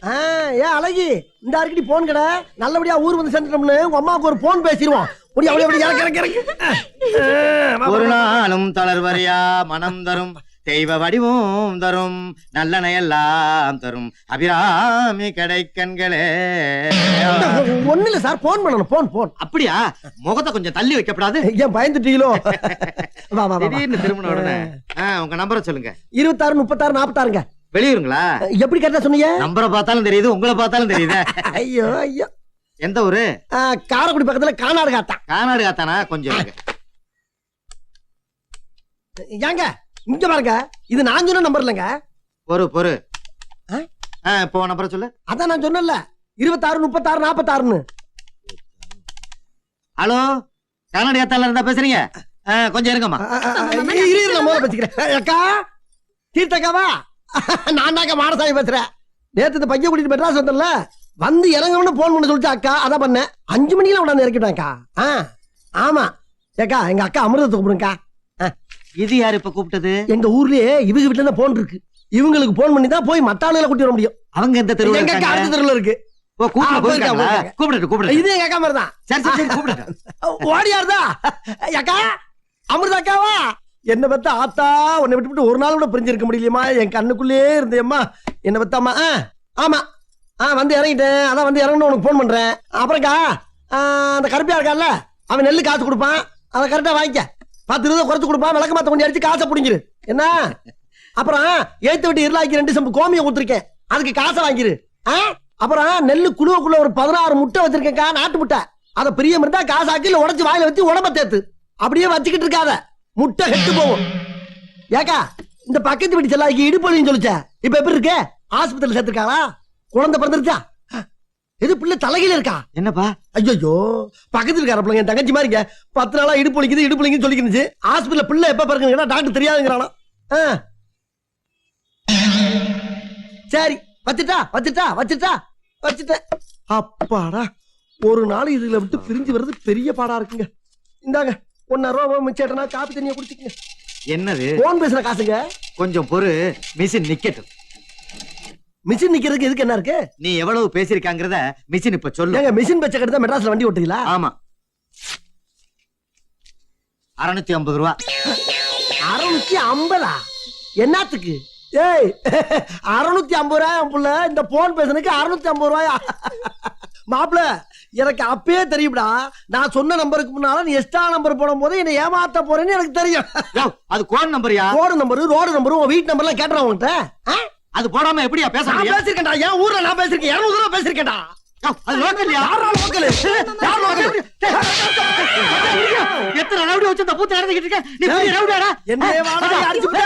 ஏன் அழகி இந்த அடிக்கடி போன் கடை நல்லபடியா ஊர் வந்து சேர்ந்துட்டோம்னு உங்க அம்மாவுக்கு ஒரு போன் பேசிடுவோம். ஒரு நாளும் தளர்வரையா மனம் தரும் தெய்வ வடிவும் தரும் நல்லனையெல்லாம் தரும் அபிராமி கடைக்கண்களே. ஒண்ணு இல்ல சார், போன் பண்ணணும். போன் அப்படியா? முகத்தை கொஞ்சம் தள்ளி வைக்கப்படாது? ஏன் பயந்துட்டீங்களோ? திடீர்னு திரும்பின உடனே உங்க நம்பரை சொல்லுங்க. 26 36 46ங்க. வெளியூருங்களா? எப்படி கரெக்டா சொன்னீங்க? நம்பரை பார்த்தாலும் தெரியுது, உங்களை பார்த்தாலும் தெரியுது. ஐயோ ஐயோ. எந்த ஊரு? காரைக்குடி பக்கத்துல கானாடு காத்தான். கானாடு காத்தானா? கொஞ்சம் ஏங்க இங்க பாருங்க, இது நான் சொன்ன நம்பர் இல்லங்க. பொறு இப்போ நம்பரை சொல்லு. அதான் நான் சொன்னேன்ல, 26 36 46ன்னு. ஹலோ, கானாடு காத்தால இருந்தா பேசுறீங்க? கொஞ்சம் இருங்கம்மா. நான் பேசிக்கிறேன். அக்கா தீர்த்தக்காவா? நான் தாங்க மாடசாமி பேசுறேன். நேத்து இந்த பையன் கூட்டிட்டு மெட்ராஸ் வந்தல, வந்து இறங்கணும்னு போன் பண்ண சொல்லிச்சு அக்கா. அதான் பண்ணேன். 5 மணிக்கெல்லாம் உடனே இறக்கிட்டாங்கக்கா. ஆமா ஏக்கா, எங்க அக்கா அமிர்தத்தை கூப்பிடுங்கக்கா. இது யாரு இப்ப கூப்பிட்டது? எங்க ஊர்லயே இவங்க வீட்டுல தான் போன் இருக்கு. இவங்களுக்கு போன் பண்ணி தான் போய் மத்த ஆளுகளை கூட்டி வர முடியும். அவங்க எந்த தெருவுல? எங்க அக்கா அடுத்த தெருவுல இருக்கு. கூப்பிடு. இது எங்க அக்கா மாதிரி தான். சரி கூப்பிடு. ஓடியாருதா அக்கா? அமிர்த அக்காவா? என்ன பத்தா ஆத்தா, உன்னை விட்டு ஒரு நாள் கூட பிரிஞ்சிருக்க முடியலையம்மா. என் கண்ணுக்குள்ளே இருந்தேம்மா. என்ன பத்தாமா? ஆமா வந்து இறங்கிட்டேன். அதான் வந்து இறங்கணும் உனக்கு போன் பண்றேன். அப்புறம்க்கா அந்த கருப்பியா இருக்கான்ல, அவன் நெல்லு காசு கொடுப்பான். அதை கரெக்டா வாங்கிக்க. 10 ரூபா குறைச்சு கொடுப்பான். விளக்க மாத்த கொண்டு அடிச்சு காசை பிடிங்கிரு என்ன. அப்புறம் ஏத்து விட்டு இருளாக்கி 2 சம்பு கோமியம் கொடுத்துருக்கேன், அதுக்கு காசை வாங்கிரு. அப்புறம் நெல்லு குழுவுக்குள்ள ஒரு 16 முட்டை வச்சிருக்கேன்க்கா, நாட்டு முட்டை. அதை பிரியம் இருந்தா காசாக்கி இல்ல உடச்சு வாயில வச்சு உடம்ப தேத்து. அப்படியே வச்சுக்கிட்டு இருக்காத, முட்டை கெட்டு போகும். ஏக்கா இந்த பக்கத்து வீட்டு செல்லாக்கி இடுப்பொழின்னு சொல்லிச்ச, இப்ப எப்படி இருக்கு? ஆஸ்பத்திரியில் சேர்த்திருக்காளா? குழந்தை பிறந்துருச்சா? எது பிள்ளை தலையில இருக்கா? என்னப்பா? ஐயோ, பக்கத்துல இருக்கார பிள்ளைங்க தங்கச்சி மாதிரிங்க. 10 நாளா இடுப்புலிக்குது சொல்லிக்கிருந்துச்சு. ஆஸ்பத்திரியில பிள்ளை எப்ப பிறகுன்னு டாக்டர் தெரியாதுங்கிறானா. சரி வச்சுட்டேன். அப்பாடா, ஒரு நாள் இதுல விட்டு பிரிஞ்சு வர்றது பெரிய பாடா இருக்குங்க. இந்தாங்க 1.5 ரூபா மிச்சேட்டனா காப்பி தண்ணியை குடிச்சுக்கங்க. என்னது? போன் பேசுற காசுங்க. கொஞ்சம் பொறு, மிஷின் நிக்கட்டும். மிஷின் நிக்கிறதுக்கு எதுக்கு என்ன இருக்கு? நீ எவ்வளவு பேசிருக்காங்கறத மிஷின் இப்ப சொல்லு. ஏங்க மிஷின் பச்சை கட்டி தான் மெட்ராஸ்ல வண்டி ஓட்டுறீங்களா? ஆமா. 650 ரூபா. 650? என்னத்துக்கு? ஏய் 650 ரூபாய் புள்ள, இந்த போன் பேசுனதுக்கு 650 ரூபாயா? மாப்பிள்ள எனக்கு அப்பயே தெரியும்டா. நான் சொன்ன நம்பருக்கு முன்னால நீ எக்ஸ்ட்ரா நம்பர் போடும் போது என்ன ஏமாத்த போறேன்னு எனக்கு தெரியும். அது கோட் நம்பர்யா? கோட் நம்பர், ரோடு நம்பர், உன் வீட்டு நம்பர்லாம் கேட்டுறேன் உங்ககிட்ட. அது போடாம எப்படியா பேச முடியும்? நான் பேசிருக்கேன்டா, என் ஊர்ல நான் பேசிருக்கேன். 200 ரூபா பேசிருக்கேன்டா. அது லோக்கல். யாரா லோக்கல்? எத்தனை ரவுடி வச்சு அந்த பூத்த நடந்துக்கிட்டு இருக்க? நீ பெரிய ரவுடியாடா? என்னைய வாடா அடிச்சு விட்ட.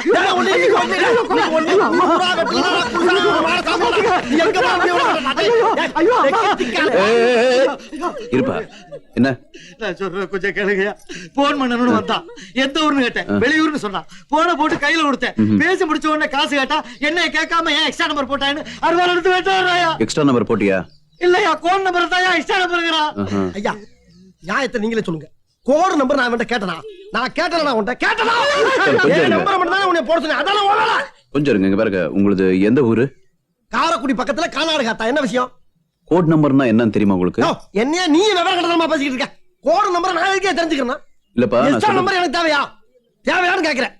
என்ன ஒண்ணு நீ ஒண்ணு ஊரா வெட்டலடா குடுறா வாட சாமடா. நீ எங்க போற? ஐயோ இருப்பா. என்ன நான் சொல்ற கொஞ்சம் கேளுங்கயா. போன் பண்ணனும்னு வந்தான். எந்த ஊர்னு கேட்டேன், வெளியூர்னு சொன்னான். போனை போட்டு கையில கொடுத்தேன். பேசி முடிச்ச உடனே காசு கேட்டா, என்ன கேட்காம ஏன் எக்ஸ்ட்ரா நம்பர் போட்டான்னு அறுவாள் எடுத்து வெட்டாராயா. எக்ஸ்ட்ரா நம்பர் போட்டியா? இல்லையா, கோட் நம்பர் தான் எக்ஸ்ட்ரா நம்பர்ங்கறா. ஐயா நியாயத்தை நீங்களே சொல்லுங்க. கோட் நம்பர் நான் அவன்கிட்ட கேட்டனா? நான் கேட்டனா? உன்கிட்ட கேட்டனா? ஏன் நம்பர் மட்டும் தான் உன்னை போட சொன்னேன். அதால ஓடல. கொஞ்சம் இருங்க. இங்க பாருங்க, உங்களுது எந்த ஊரு? காரைக்குடி பக்கத்துல கானாடு காத்தா. என்ன விஷயம்? கோட் நம்பர்னா என்னன்னு தெரியுமா உங்களுக்கு? என்னையா நீ விவரம் கட்டமா பேசிக்கிட்டு இருக்க? கோட் நம்பர் நான் எதுக்கே தெரிஞ்சுக்கிறேன்? இல்லப்பா, எக்ஸ்ட்ரா நம்பர் எனக்கு தேவையா? தேவையான்னு கேக்குறேன்.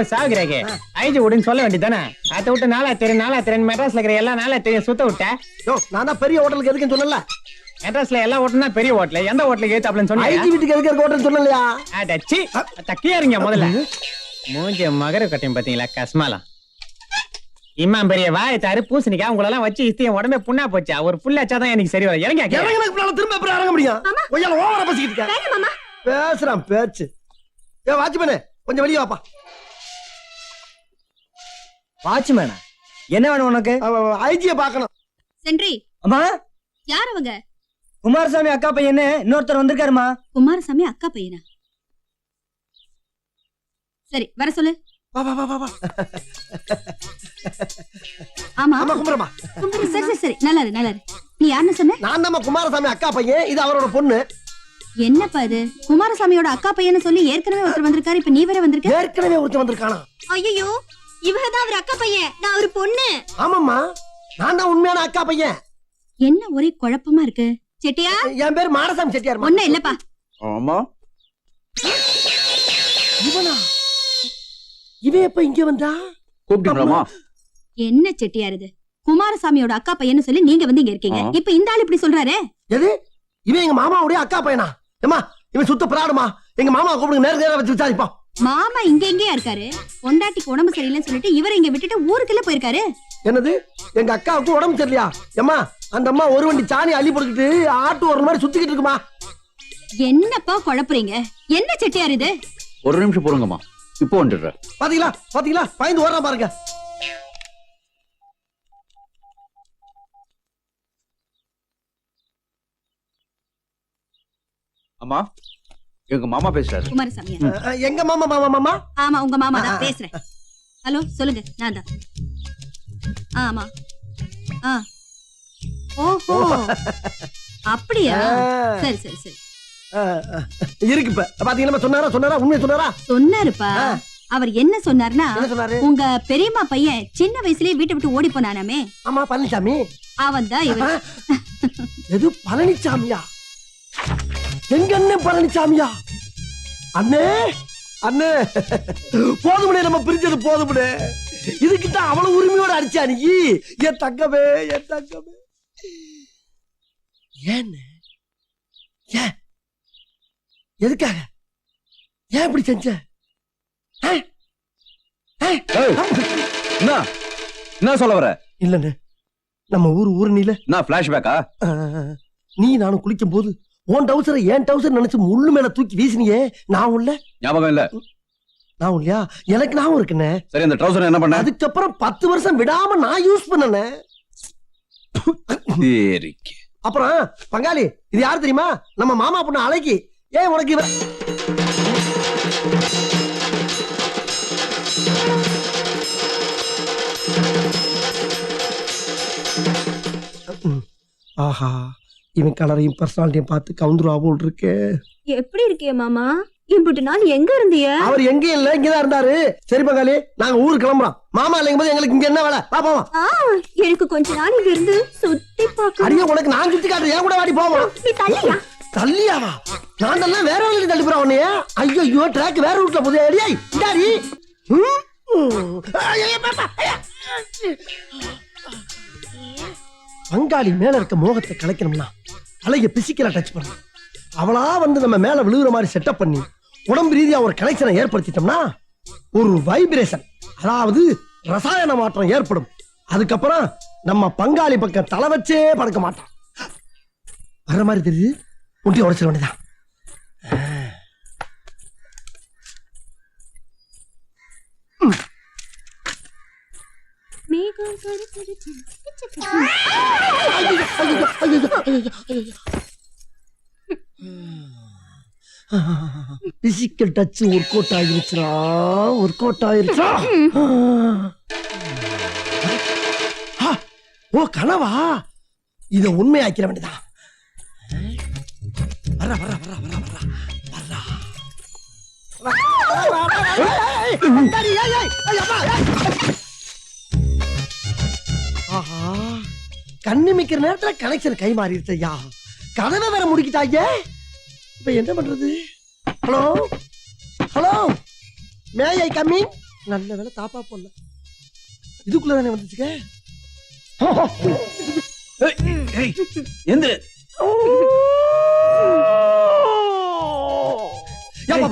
சாகுறாங்க ஐஜி விடுன்னு சொல்ல வேண்டியதானே? அதை விட்டு நாளா தெரியும் மெட்ராஸ்ல இருக்கிற எல்லா நாளா தெரியும் சுத்த விட்ட. நான் தான் பெரிய ஹோட்டலுக்கு எதுக்குன்னு சொன்னல. மெட்ராஸ்ல எல்லா ஹோட்டல்னா பெரிய ஹோட்டல். எந்த ஹோட்டலுக்கு ஏத்தாப்லன்னு சொன்னா? ஐஜி வீட்டுக்கு எதுக்கு ஹோட்டல் சொன்னலையா? அடச்சி தக்கியா இருங்க. முதல்ல மூஞ்ச மகர கட்டையும் பாத்தீங்களா? கஸ்மாலா இம்மா பெரிய வாய் தாரு பூசணிக்கா உங்களெல்லாம் வச்சு இஸ்தியம் உடம்பே புண்ணா போச்சா? ஒரு புல் அச்சாதான் எனக்கு சரி வரும். இறங்க திரும்ப எப்படி இறங்க முடியும்? கொஞ்சம் ஓவரா பேசிக்கிட்டு இருக்க. பேசுறான் பேச்சு. ஏ வாட்ச்மேனே கொஞ்சம் வெளியே வாப்பா. வாட்ச்மேனா? என்ன வேணும் உனக்கு? ஐஜிய பார்க்கணும். சென்றி. அம்மா யார் அவங்க? குமாரசாமி அக்கா பையன் இன்னொருத்தர் வந்திருக்காருமா. குமாரசாமி அக்கா பையனா? சரி வர சொல்லு. வா வா வா வா. ஆமா ஆமா கும்பிடுமா. சரி சரி சரி நல்லா இரு நல்லா இரு. நீ யாருன்னு சொன்ன? நான் தான் குமாரசாமி அக்கா பையன், இது அவரோட பொண்ணு. என்னப்பா இது குமாரசாமியோட அக்கா பையன்னு சொல்லி ஏற்கனவே ஒருத்தர் வந்திருக்காரு, இப்ப நீ வேற வந்திருக்க. ஏற்கனவே ஒருத்தன் வந்திருக்கானா? ஐயோ இவதான் அவர் அக்கா பையன், நான் ஒரு பொண்ணு. ஆமாம்மா, நான் தான் உண்மையான அக்கா பையன். என்ன ஒரே குழப்பமா இருக்கு செட்டியா? என் பேர் மாடசாமி செட்டியார். ஒண்ணும் இல்லப்பா. ஆமா, இவனா? இவன் எப்ப இங்க வந்தா? கூப்பிட்டீங்களாமா? என்ன செட்டியார் இது? குமாரசாமியோட அக்கா பையன்னு சொல்லி நீங்க வந்து இங்க இருக்கீங்க, இப்ப இந்த ஆள் இப்படி சொல்றாரு. எது? இவன் எங்க மாமாவுடைய அக்கா பையனா? ஏமா இவன் சுத்த பிராடுமா? எங்க மாமா கூப்பிடுங்க, நேரா வச்சு விசாரிப்போம். மாமா இங்க எங்கேயா இருக்காரு? பொண்டாட்டிக்கு உடம்பு சரியில்லைன்னு சொல்லிட்டு இவரை இங்க விட்டுட்டு ஊருக்குள்ள போயிருக்காரு. என்னது? எங்க அக்காவுக்கு உடம்பு சரியில்லையா? ஏமா அந்த அம்மா ஒரு வண்டி சாணி அள்ளி போட்டுக்கிட்டு ஆட்டு ஒரு மாதிரி சுத்திக்கிட்டு இருக்குமா. என்னப்பா குழப்புறீங்க? என்ன செட்டியார் இது? ஒரு நிமிஷம் பொறுங்கம்மா, இப்போ வந்துடுறேன். பாத்தீங்களா பாத்தீங்களா, பயந்து ஓடுறான் பாருங்க. அம்மா, எங்க மாமா பேசுறாரு. குமாரசாமியா? எங்க மாமா மாமா மாமா? ஆமா உங்க மாமா தான் பேசுறேன். ஹலோ சொல்லுங்க, நான் தான். ஆமா ஆ ஓஹோ அப்படியா? சரி சரி சரி இருக்கு. இப்ப பாத்தீங்களா, சொன்னாரா சொன்னாரா உண்மையை சொன்னாரா? சொன்னாருப்பா. அவர் என்ன சொன்னாருன்னா, என்ன சொன்னாரு? உங்க பெரியம்மா பையன் சின்ன வயசுலயே வீட்டை விட்டு ஓடி போனானாமே, ஆமா பழனிசாமி. அவன் தான் இவர். எது பழனிசாமியா? எங்க அண்ணன் பழனிசாமியா? அண்ணே அண்ணே, போதுமுடே, நம்ம பிரிஞ்சது போதுமுடே. இதுக்கிட்ட அவ்வளவு உரிமையோட அடிச்சா நீ? என் தங்கமே என் தங்கமே. ஏன் ஏன் எதுக்காக ஏன் இப்படி செஞ்ச? என்ன சொல்ல வர? இல்லன்னு நம்ம ஊரு நீல நான் பிளாஷ்பேக்கா? நீ நானும் குளிக்கும் போது உன் டவுசரை ஏன் டவுசர் நினைச்சு முள்ளு மேல தூக்கி வீசினியே, நான் உள்ள ஞாபகம் இல்ல? நான் இல்லையா? எனக்கு ஞாபகம் இருக்குண்ணே. சரி, அந்த ட்ரவுசர் என்ன பண்ண? அதுக்கப்புறம் 10 வருஷம் விடாம நான் யூஸ் பண்ணனே. அப்புறம் பங்காளி, இது யாரு தெரியுமா? நம்ம மாமா பொண்ணு அழகி. ஏன் உனக்கு இவ ஆஹா, இவன் கலரையும் பர்சனாலிட்டியும் பார்த்து கவுந்துருவா போல் இருக்கு. எப்படி இருக்கிய மாமா? இம்புட்டு நாள் எங்க இருந்திய? அவர் எங்கேயும் இல்ல, இங்கதான் இருந்தாரு. சரி பங்காளி, நாங்க ஊருக்கு கிளம்புறோம். மாமா இல்லைங்க போது எங்களுக்கு இங்க என்ன வேலை? பாப்போம். எனக்கு கொஞ்ச நாள் இங்க இருந்து சுத்தி பார்க்க. அடியே, உனக்கு நான் சுத்தி காட்டுறேன், என் கூட வாடி போவோம். நீ தள்ளியா? தள்ளியாவா? நான் எல்லாம் வேற வழியில தள்ளி போறேன் உன்னைய. ஐயோ, ட்ராக் வேற ரூட்ல போதே. அடியே இந்தாடி. பங்காளி மேல இருக்க மோகத்தை கலைக்கணும்னா அழகிய பிசிக்கலா டச் பண்ணணும். அவளா வந்து நம்ம மேல விழுகிற மாதிரி செட்டப் பண்ணி உடம்பு ரீதியா ஒரு கனெக்ஷனை ஏற்படுத்திட்டோம்னா ஒரு வைப்ரேஷன், அதாவது ரசாயன மாற்றம் ஏற்படும். அதுக்கப்புறம் நம்ம பங்காளி பக்கம் தலை வச்சே படுக்க மாட்டான். வர்ற மாதிரி தெரியுது, முட்டியை உடைச்சிட வேண்டியதான். பிசிக்கல் டச் ஒர்க் அவுட் ஆயிருச்சுடா, ஒர்க் அவுட் ஆயிருச்சா? ஓ கனவா? இத உண்மையாக்கிற வேண்டியதான். வர வர வர வர வர கண்ணு மிக்கிற நேரத்துல கனெக்ஷன் கை மாறிடுச்சையா. கதவை வேற முடிக்கிட்டாங்க. இப்ப என்ன பண்றது? ஹலோ ஹலோ, மே ஐ கம்மிங்? நல்ல வேலை தாப்பா போடல, இதுக்குள்ளதானே வந்துச்சுக்க.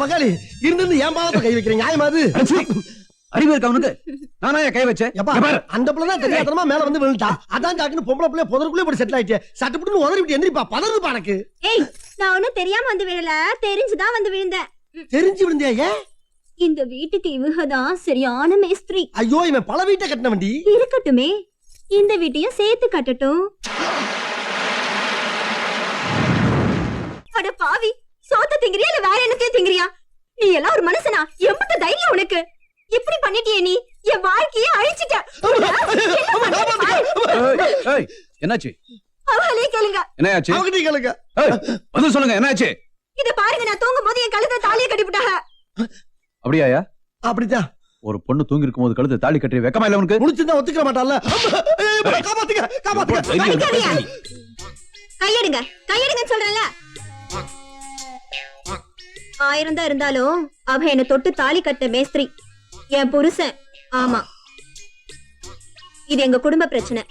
பங்காளி இருந்து ஏன் பாவத்தை கை வைக்கிறீங்க? நியாயமா அது? அறிவு இருக்கா உனக்கு? நானா கை வச்சேன்? அந்த பிள்ளைதான் தெரியாதனமா மேல வந்து விழுந்தா. அதான் சாக்குன்னு பொம்பளை பிள்ளை புதருக்குள்ளே போய் செட்டில் ஆயிடுச்சு. சட்டுப்புட்டு உதறி விட்டு எந்திரிப்பா, பதறுப்பா எனக்கு. ஏய், நான் ஒண்ணும் தெரியாம வந்து விழல, தெரிஞ்சுதான் வந்து விழுந்தேன். தெரிஞ்சு விழுந்தியா? ஏன்? இந்த வீட்டுக்கு இவங்கதான் சரியான மேஸ்திரி. ஐயோ, இவன் பல வீட்டை கட்டின வண்டி. இருக்கட்டுமே, இந்த வீட்டையும் சேர்த்து கட்டட்டும். அட பாவி, சோத்த திங்கிறியா இல்ல வேற என்னத்தையும் திங்கிறியா? நீ எல்லாம் ஒரு மனுஷனா? எம்பட்ட தைரியம் உனக்கு? இப்படி பண்ணிட்டியே நீ? என் வாழ்க்கையை அழிச்சிட்ட. ஏய், என்னாச்சு அவளே கேளுங்க. என்னாச்சு அவங்க நீ கேளுங்க. வந்து சொல்லுங்க என்னாச்சு? இத பாருங்க, நான் தூங்கும் போது என் கழுத்தை தாலியை கட்டிவிட்டாங்க. அப்படியாயா? அப்படிதான் ஒரு பொண்ணு தூங்கி இருக்கும் போது கழுத்து தாலி கட்டி வெக்கமா இல்ல உனக்கு? முடிச்சிருந்தா ஒத்துக்க மாட்டான்ல. காப்பாத்துங்க காப்பாத்துங்க. அடிக்காதீங்க. கையெடுங்க, கையெடுங்கன்னு சொல்றேன்ல. 1000 தான் இருந்தாலும் அவ என்ன தொட்டு தாலி கட்ட மேஸ்திரி, என் புருஷன். ஆமா, இது எங்க குடும்ப பிரச்சனை.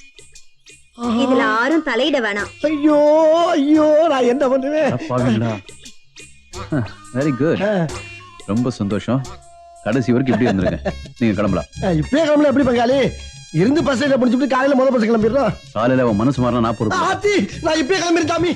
இதுல யாரும் தலையிட வேணாம். ஐயோ ஐயோ நான் என்ன பண்ணுவேன்? வெரி குட், ரொம்ப சந்தோஷம். கடைசி வரைக்கும் இப்படி இருந்திருங்க. நீங்க கிளம்பலாம். இப்பயே கிளம்பல எப்படி பங்காளி? இருந்து பஸ் முடிச்சுட்டு காலையில முதல் பஸ் கிளம்பிடுறோம். காலையில அவன் மனசு மாறினா நான் பொறுப்பு. ஆத்தி நான் இப்பயே கிளம்பிருக்காமி.